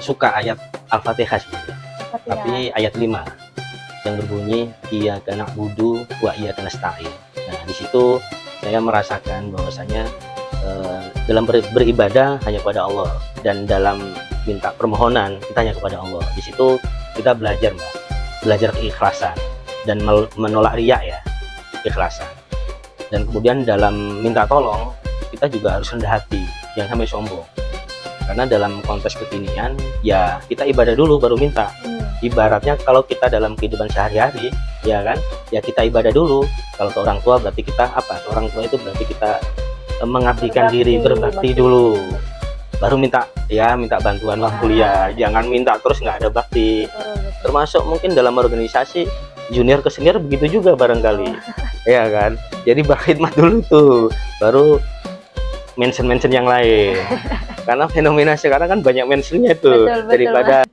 suka ayat Al-Fatihah sebenarnya. Tapi ayat 5 yang berbunyi iyyaka na'budu wa iyyaka nasta'in. Nah, di situ saya merasakan bahwasanya dalam beribadah hanya kepada Allah, dan dalam minta permohonan kita hanya kepada Allah. Di situ kita belajar, Mbak, belajar keikhlasan dan menolak riya ya, keikhlasan. Dan kemudian dalam minta tolong kita juga harus rendah hati, jangan sampai sombong. Karena dalam konteks kekinian ya kita ibadah dulu baru minta. Ibaratnya kalau kita dalam kehidupan sehari-hari ya kan, ya kita ibadah dulu. Kalau ke orang tua berarti kita apa? Ke orang tua itu berarti kita mengabdikan diri, berbakti dulu. Baru minta bantuan uang kuliah. Jangan minta terus nggak ada bakti. Termasuk mungkin dalam organisasi junior ke senior begitu juga barangkali. Ya kan? Jadi berkhidmat dulu tuh, baru mention yang lain. Karena fenomena sekarang kan banyak mentionnya tuh, daripada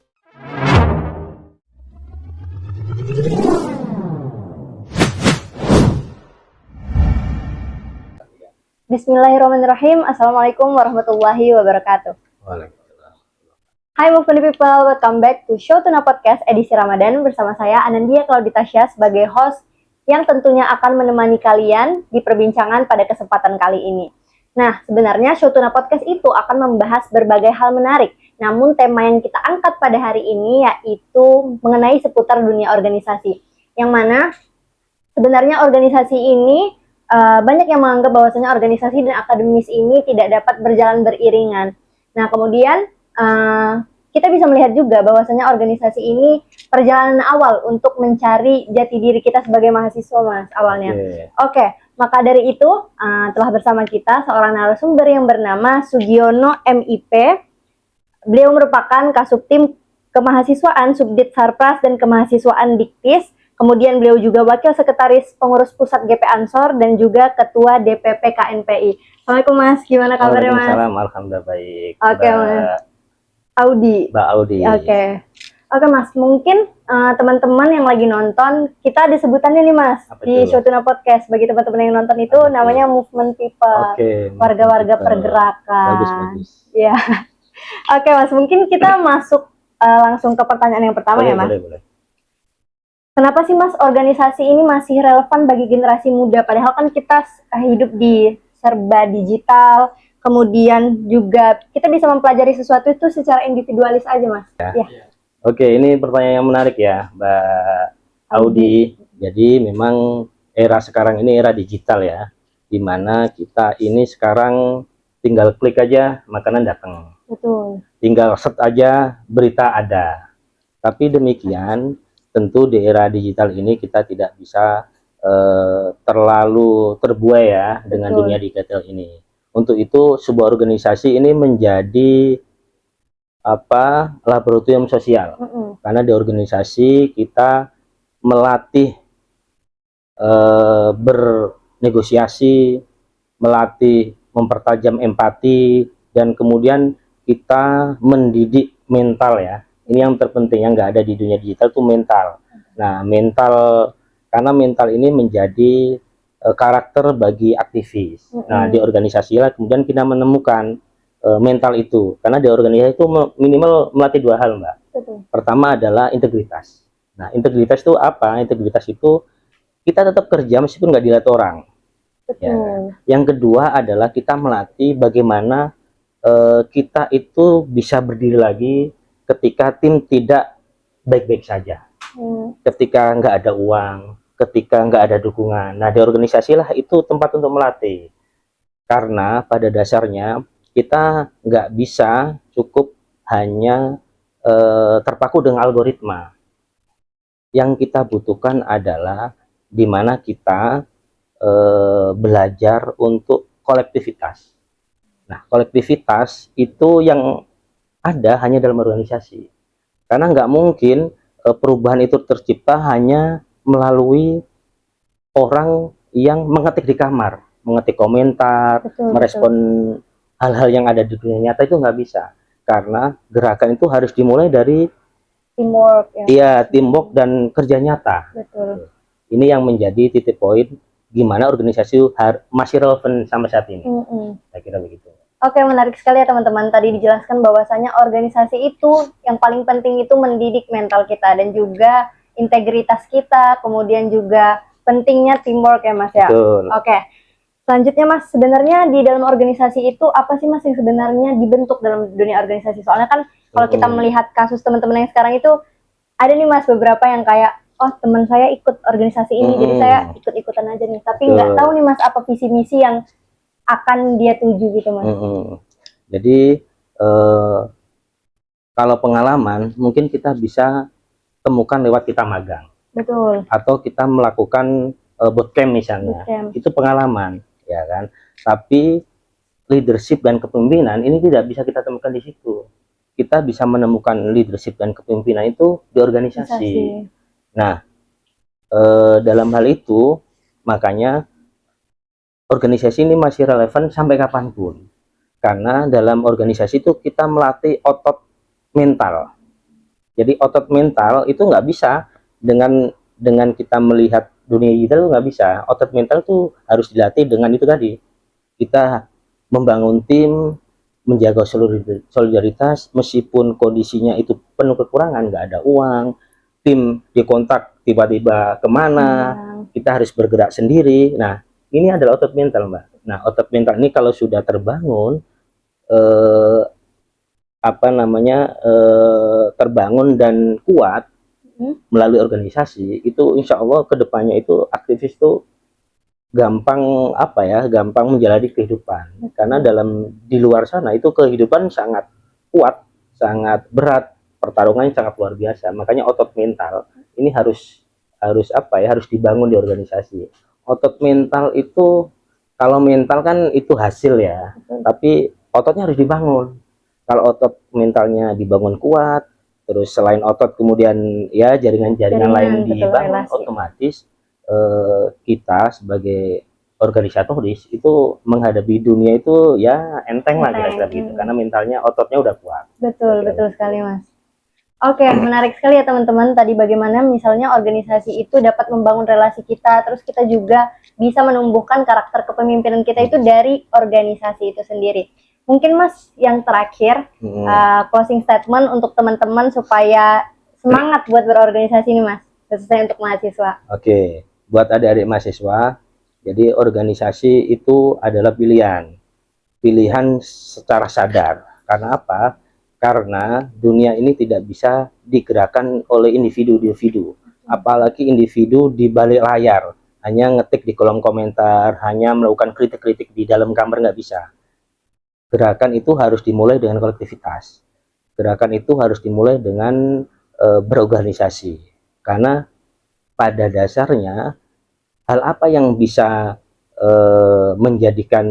Bismillahirrahmanirrahim. Assalamualaikum warahmatullahi wabarakatuh. Hai Movement People, welcome back to Show Tuna Podcast edisi Ramadan bersama saya Anandia Clauditasya sebagai host yang tentunya akan menemani kalian di perbincangan pada kesempatan kali ini. Nah, sebenarnya Show Tuna Podcast itu akan membahas berbagai hal menarik. Namun tema yang kita angkat pada hari ini yaitu mengenai seputar dunia organisasi. Yang mana sebenarnya organisasi ini banyak yang menganggap bahwasanya organisasi dan akademis ini tidak dapat berjalan beriringan. Nah, kemudian kita bisa melihat juga bahwasanya organisasi ini perjalanan awal untuk mencari jati diri kita sebagai mahasiswa, Mas, awalnya. Oke, maka dari itu telah bersama kita seorang narasumber yang bernama Sugiono MIP. Beliau merupakan Kasubtim Kemahasiswaan, Subdit Sarpras dan Kemahasiswaan Diktis. Kemudian beliau juga Wakil Sekretaris Pengurus Pusat GP Ansor dan juga Ketua DPP KNPI. Assalamualaikum Mas, gimana kabarnya Mas? Waalaikumsalam, alhamdulillah baik. Oke, Mas. Mbak Audi. Oke Mas, mungkin teman-teman yang lagi nonton, kita ada sebutannya nih Mas. Di Show Tuna Podcast. Bagi teman-teman yang nonton itu namanya Movement People. Warga-warga pergerakan. Bagus. Ya. Oke Mas, mungkin kita masuk langsung ke pertanyaan yang pertama ya Mas. Boleh. Kenapa sih Mas organisasi ini masih relevan bagi generasi muda? Padahal kan kita hidup di serba digital, kemudian juga kita bisa mempelajari sesuatu itu secara individualis aja Mas. Ya. Oke, ini pertanyaan yang menarik ya Mbak Audi. Jadi memang era sekarang ini era digital ya, dimana kita ini sekarang tinggal klik aja makanan datang. Betul. Tinggal set aja berita ada. Tapi demikian tentu di era digital ini kita tidak bisa terlalu terbuai ya dengan dunia digital ini. Untuk itu sebuah organisasi ini menjadi laboratorium sosial. Karena di organisasi kita melatih bernegosiasi, melatih mempertajam empati, dan kemudian kita mendidik mental ya. Ini yang terpenting yang nggak ada di dunia digital itu mental. Nah, karena mental ini menjadi karakter bagi aktivis. Nah, di organisasi lah kemudian kita menemukan mental itu. Karena di organisasi itu minimal melatih dua hal, Mbak. Pertama adalah integritas. Nah, integritas itu apa? Integritas itu kita tetap kerja meskipun nggak dilihat orang. Ya. Yang kedua adalah kita melatih bagaimana kita itu bisa berdiri lagi ketika tim tidak baik-baik saja, ketika nggak ada uang, ketika nggak ada dukungan. Nah, di organisasi lah itu tempat untuk melatih. Karena pada dasarnya kita nggak bisa cukup hanya terpaku dengan algoritma. Yang kita butuhkan adalah di mana kita belajar untuk kolektivitas. Nah, kolektivitas itu yang ada hanya dalam organisasi, karena nggak mungkin perubahan itu tercipta hanya melalui orang yang mengetik di kamar, mengetik komentar, merespon hal-hal yang ada di dunia nyata, itu nggak bisa, karena gerakan itu harus dimulai dari teamwork ya. Iya, teamwork dan kerja nyata. Betul. Ini yang menjadi titik poin gimana organisasi masih relevan sampai saat ini. Saya kira begitu. Oke, menarik sekali ya teman-teman. Tadi dijelaskan bahwasanya organisasi itu yang paling penting itu mendidik mental kita dan juga integritas kita, kemudian juga pentingnya teamwork ya Mas ya. Betul. Oke. Selanjutnya Mas, sebenarnya di dalam organisasi itu apa sih Mas yang sebenarnya dibentuk dalam dunia organisasi? Soalnya kan kalau kita melihat kasus teman-teman yang sekarang itu ada nih Mas beberapa yang kayak oh teman saya ikut organisasi ini jadi saya ikut-ikutan aja nih. Tapi nggak tahu nih Mas apa visi misi yang akan dia tuju gitu Mas. Jadi kalau pengalaman mungkin kita bisa temukan lewat kita magang. Betul. Atau kita melakukan bootcamp misalnya. Bootcamp. Itu pengalaman, ya kan. Tapi leadership dan kepemimpinan ini tidak bisa kita temukan di situ. Kita bisa menemukan leadership dan kepemimpinan itu di organisasi. Nah, dalam hal itu makanya organisasi ini masih relevan sampai kapanpun, karena dalam organisasi itu kita melatih otot mental. Jadi otot mental itu nggak bisa dengan kita melihat dunia digital, nggak bisa. Otot mental tuh harus dilatih dengan itu tadi, kita membangun tim, menjaga solidaritas meskipun kondisinya itu penuh kekurangan, nggak ada uang, tim dikontak tiba-tiba kemana, kita harus bergerak sendiri. Nah, ini adalah otot mental, Mbak. Nah, otot mental ini kalau sudah terbangun, terbangun dan kuat melalui organisasi, itu insya Allah kedepannya itu aktivis itu gampang gampang menjalani kehidupan. Karena di luar sana itu kehidupan sangat kuat, sangat berat, pertarungannya sangat luar biasa. Makanya otot mental ini harus dibangun di organisasi. Otot mental itu, kalau mental kan itu hasil ya, tapi ototnya harus dibangun. Kalau otot mentalnya dibangun kuat, terus selain otot kemudian ya jaringan-jaringan lain dibangun, otomatis kita sebagai organisatoris itu menghadapi dunia itu ya enteng lah kira-kira gitu, karena mentalnya, ototnya udah kuat. Betul sekali Mas. Oke, menarik sekali ya teman-teman. Tadi bagaimana misalnya organisasi itu dapat membangun relasi kita, terus kita juga bisa menumbuhkan karakter kepemimpinan kita itu dari organisasi itu sendiri. Mungkin Mas yang terakhir closing statement untuk teman-teman supaya semangat buat berorganisasi ini Mas, khususnya untuk mahasiswa. Oke, buat adik-adik mahasiswa, jadi organisasi itu adalah pilihan secara sadar. Karena apa? Karena dunia ini tidak bisa digerakkan oleh individu-individu, apalagi individu di balik layar, hanya ngetik di kolom komentar, hanya melakukan kritik-kritik di dalam kamar, nggak bisa. Gerakan itu harus dimulai dengan kolektivitas. Gerakan itu harus dimulai dengan berorganisasi. Karena pada dasarnya hal apa yang bisa menjadikan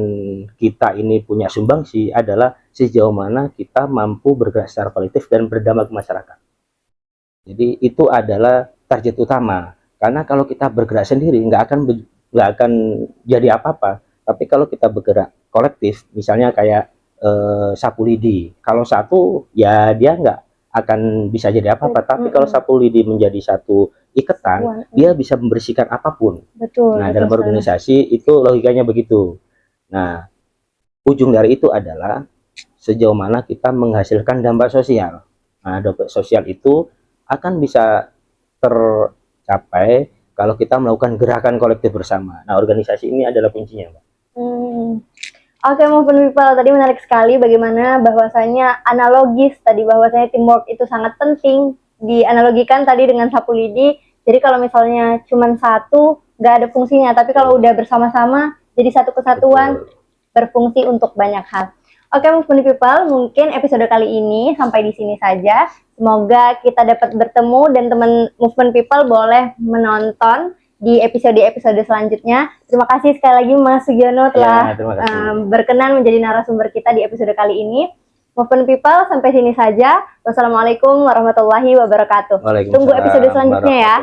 kita ini punya sumbangsi adalah sejauh mana kita mampu bergerak secara kolektif dan berdampak ke masyarakat. Jadi itu adalah target utama. Karena kalau kita bergerak sendiri nggak akan jadi apa-apa. Tapi kalau kita bergerak kolektif, misalnya kayak sapu lidi, kalau satu ya dia nggak akan bisa jadi apa-apa. Tapi kalau sapu lidi menjadi satu iketan, dia bisa membersihkan apapun. Nah, dalam organisasi itu logikanya begitu. Nah, ujung dari itu adalah sejauh mana kita menghasilkan dampak sosial. Nah, dampak sosial itu akan bisa tercapai kalau kita melakukan gerakan kolektif bersama. Nah, organisasi ini adalah kuncinya, Mbak. Oke, Movement People, tadi menarik sekali bagaimana bahwasanya analogis tadi, bahwasanya teamwork itu sangat penting. Dianalogikan tadi dengan sapu lidi. Jadi kalau misalnya cuma satu nggak ada fungsinya, tapi kalau udah bersama-sama jadi satu kesatuan, berfungsi untuk banyak hal. Oke, Movement People, mungkin episode kali ini sampai di sini saja. Semoga kita dapat bertemu dan teman Movement People boleh menonton di episode-episode selanjutnya. Terima kasih sekali lagi Mas Sugiono telah berkenan menjadi narasumber kita di episode kali ini. Movement People, sampai sini saja. Wassalamualaikum warahmatullahi wabarakatuh. Tunggu episode selanjutnya ya.